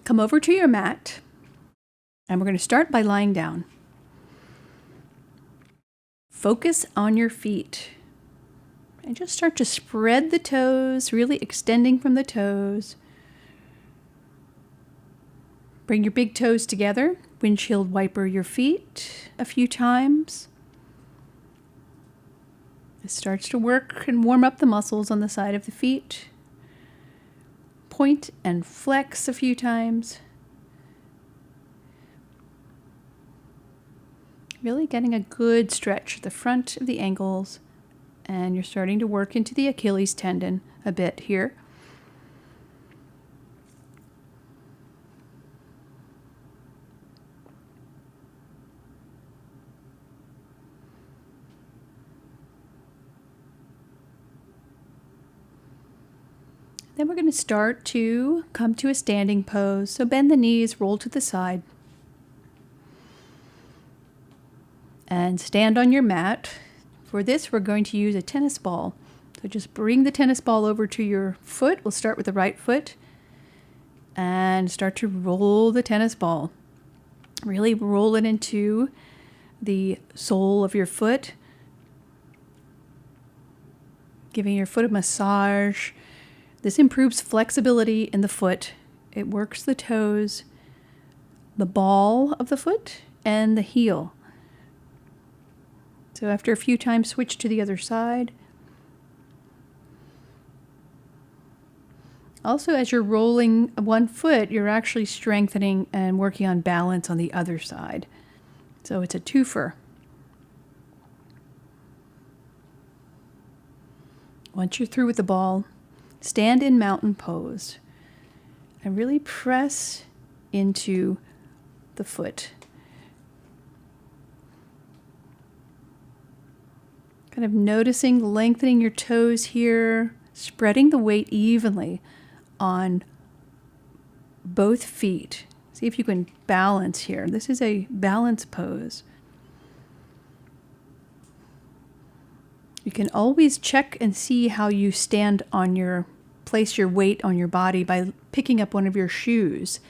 Come over to your mat, and we're going to start by lying down. Focus on your feet. And just start to spread the toes, really extending from the toes. Bring your big toes together. Windshield wiper your feet a few times. This starts to work and warm up the muscles on the side of the feet. Point and flex a few times. Really getting a good stretch at the front of the ankles. And you're starting to work into the Achilles tendon a bit here. Then we're going to start to come to a standing pose. So bend the knees, roll to the side. And stand on your mat. For this, we're going to use a tennis ball. So just bring the tennis ball over to your foot. We'll start with the right foot. And start to roll the tennis ball. Really roll it into the sole of your foot. Giving your foot a massage. This improves flexibility in the foot. It works the toes, the ball of the foot, and the heel. So after a few times, switch to the other side. Also, as you're rolling one foot, you're actually strengthening and working on balance on the other side. So it's a twofer. Once you're through with the ball, stand in mountain pose and really press into the foot. Kind of noticing, lengthening your toes here, spreading the weight evenly on both feet. See if you can balance here. This is a balance pose. You can always check and see how you stand on place your weight on your body by picking up one of your shoes.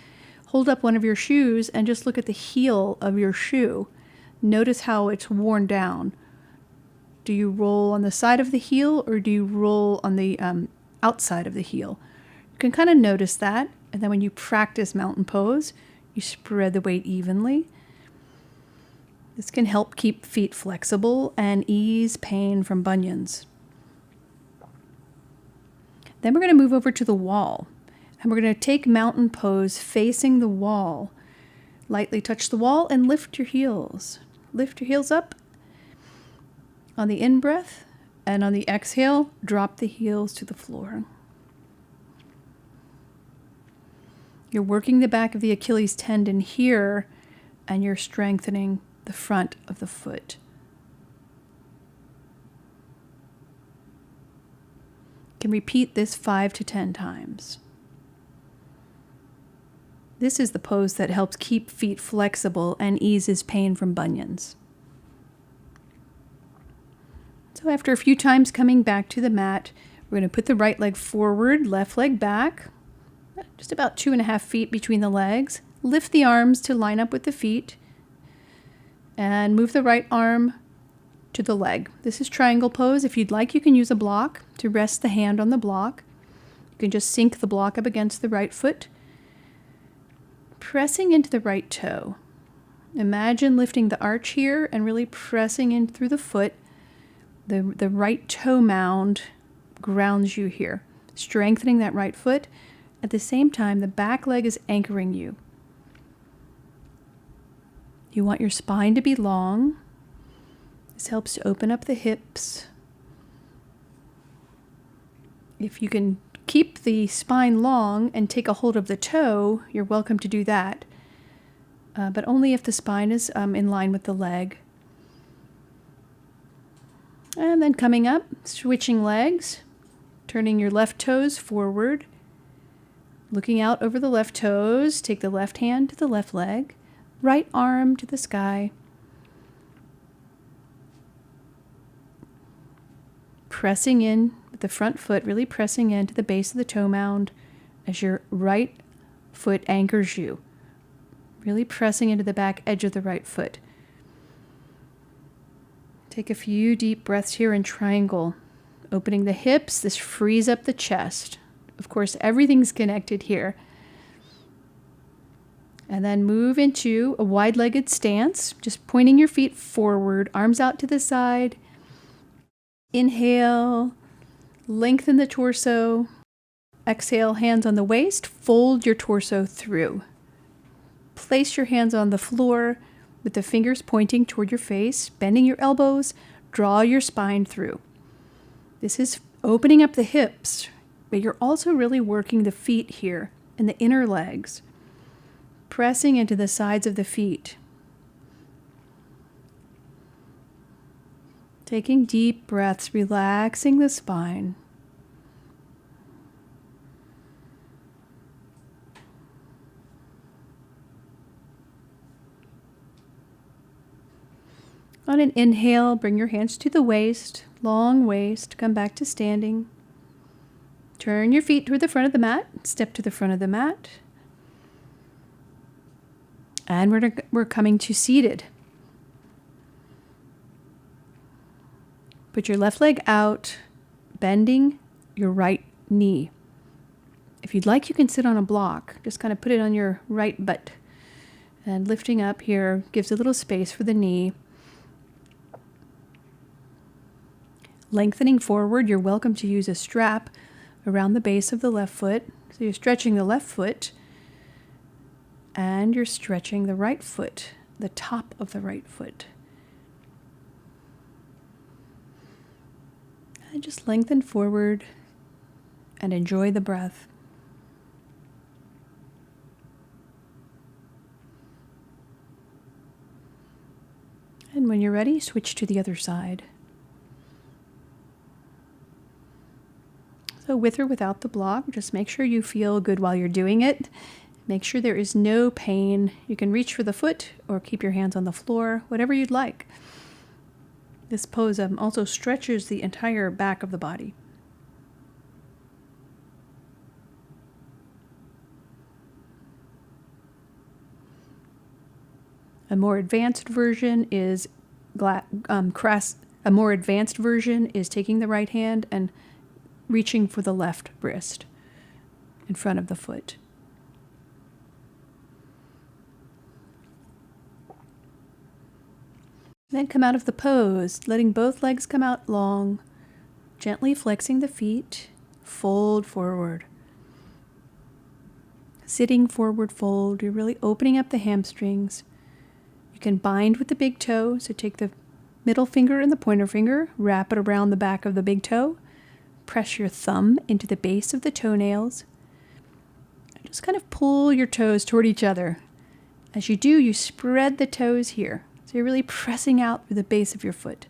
Hold up one of your shoes and just look at the heel of your shoe. Notice how it's worn down. Do you roll on the side of the heel or do you roll on the outside of the heel? You can kind of notice that. And then when you practice mountain pose, you spread the weight evenly. This can help keep feet flexible and ease pain from bunions. Then we're going to move over to the wall. And we're going to take mountain pose facing the wall. Lightly touch the wall and lift your heels. Lift your heels up. On the in-breath and on the exhale, drop the heels to the floor. You're working the back of the Achilles tendon here, and you're strengthening the front of the foot. You can repeat this 5 to 10 times. This is the pose that helps keep feet flexible and eases pain from bunions. So after a few times coming back to the mat, we're going to put the right leg forward, left leg back, just about 2.5 feet between the legs. Lift the arms to line up with the feet and move the right arm to the leg. This is triangle pose. If you'd like, you can use a block to rest the hand on the block. You can just sink the block up against the right foot, pressing into the right toe. Imagine lifting the arch here and really pressing in through the foot. The right toe mound grounds you here, strengthening that right foot. At the same time, the back leg is anchoring you. You want your spine to be long. This helps to open up the hips. If you can keep the spine long and take a hold of the toe, you're welcome to do that. But only if the spine is in line with the leg. And then coming up, switching legs, turning your left toes forward, looking out over the left toes, take the left hand to the left leg, right arm to the sky. Pressing in with the front foot, really pressing into the base of the toe mound as your right foot anchors you. Really pressing into the back edge of the right foot. Take a few deep breaths here in triangle. Opening the hips, this frees up the chest. Of course, everything's connected here. And then move into a wide-legged stance, just pointing your feet forward, arms out to the side. Inhale, lengthen the torso. Exhale, hands on the waist, fold your torso through. Place your hands on the floor with the fingers pointing toward your face, bending your elbows, draw your spine through. This is opening up the hips, but you're also really working the feet here and the inner legs, pressing into the sides of the feet. Taking deep breaths, relaxing the spine. On an inhale, bring your hands to the waist, long waist, come back to standing. Turn your feet toward the front of the mat, step to the front of the mat. And we're coming to seated. Put your left leg out, bending your right knee. If you'd like, you can sit on a block. Just kind of put it on your right butt. And lifting up here gives a little space for the knee. Lengthening forward, you're welcome to use a strap around the base of the left foot. So you're stretching the left foot and you're stretching the right foot, the top of the right foot. And just lengthen forward and enjoy the breath. And when you're ready, switch to the other side. So with or without the block, just make sure you feel good while you're doing it. Make sure there is no pain. You can reach for the foot or keep your hands on the floor, whatever you'd like. This pose also stretches the entire back of the body. A more advanced version is taking the right hand and reaching for the left wrist in front of the foot. Then come out of the pose, letting both legs come out long, gently flexing the feet, fold forward. Sitting forward fold, you're really opening up the hamstrings. You can bind with the big toe, so take the middle finger and the pointer finger, wrap it around the back of the big toe, press your thumb into the base of the toenails, and just kind of pull your toes toward each other. As you do, you spread the toes here. So you're really pressing out through the base of your foot.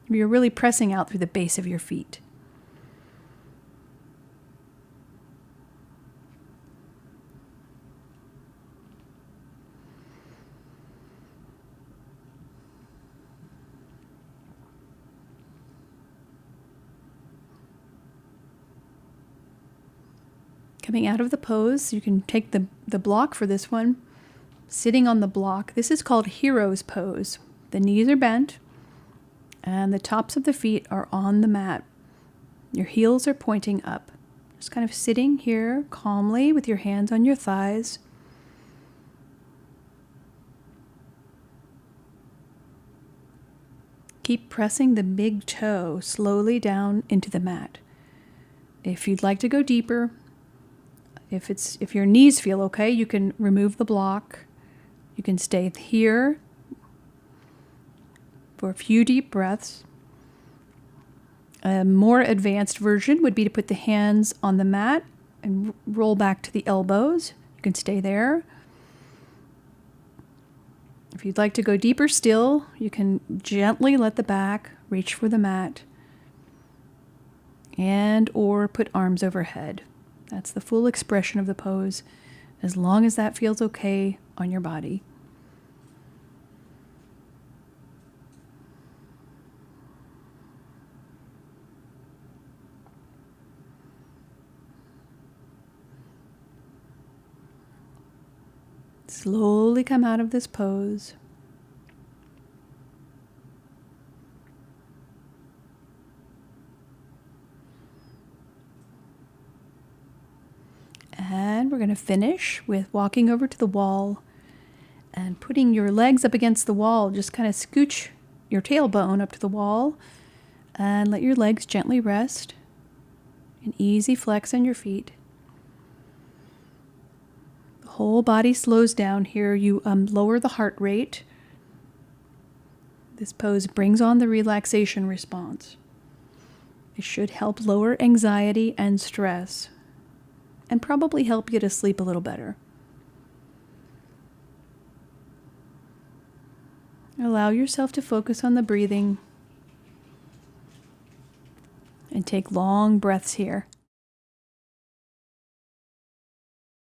You're really pressing out through the base of your feet. Coming out of the pose, you can take the block for this one. Sitting on the block, this is called hero's pose. The knees are bent and the tops of the feet are on the mat. Your heels are pointing up. Just kind of sitting here calmly with your hands on your thighs. Keep pressing the big toe slowly down into the mat. If you'd like to go deeper, if your knees feel okay, you can remove the block. You can stay here for a few deep breaths. A more advanced version would be to put the hands on the mat and roll back to the elbows. You can stay there. If you'd like to go deeper still, you can gently let the back reach for the mat and or put arms overhead. That's the full expression of the pose, as long as that feels okay on your body. Slowly come out of this pose. And we're going to finish with walking over to the wall and putting your legs up against the wall. Just kind of scooch your tailbone up to the wall and let your legs gently rest. An easy flex on your feet. The whole body slows down here. You lower the heart rate. This pose brings on the relaxation response. It should help lower anxiety and stress, and probably help you to sleep a little better. Allow yourself to focus on the breathing and take long breaths here.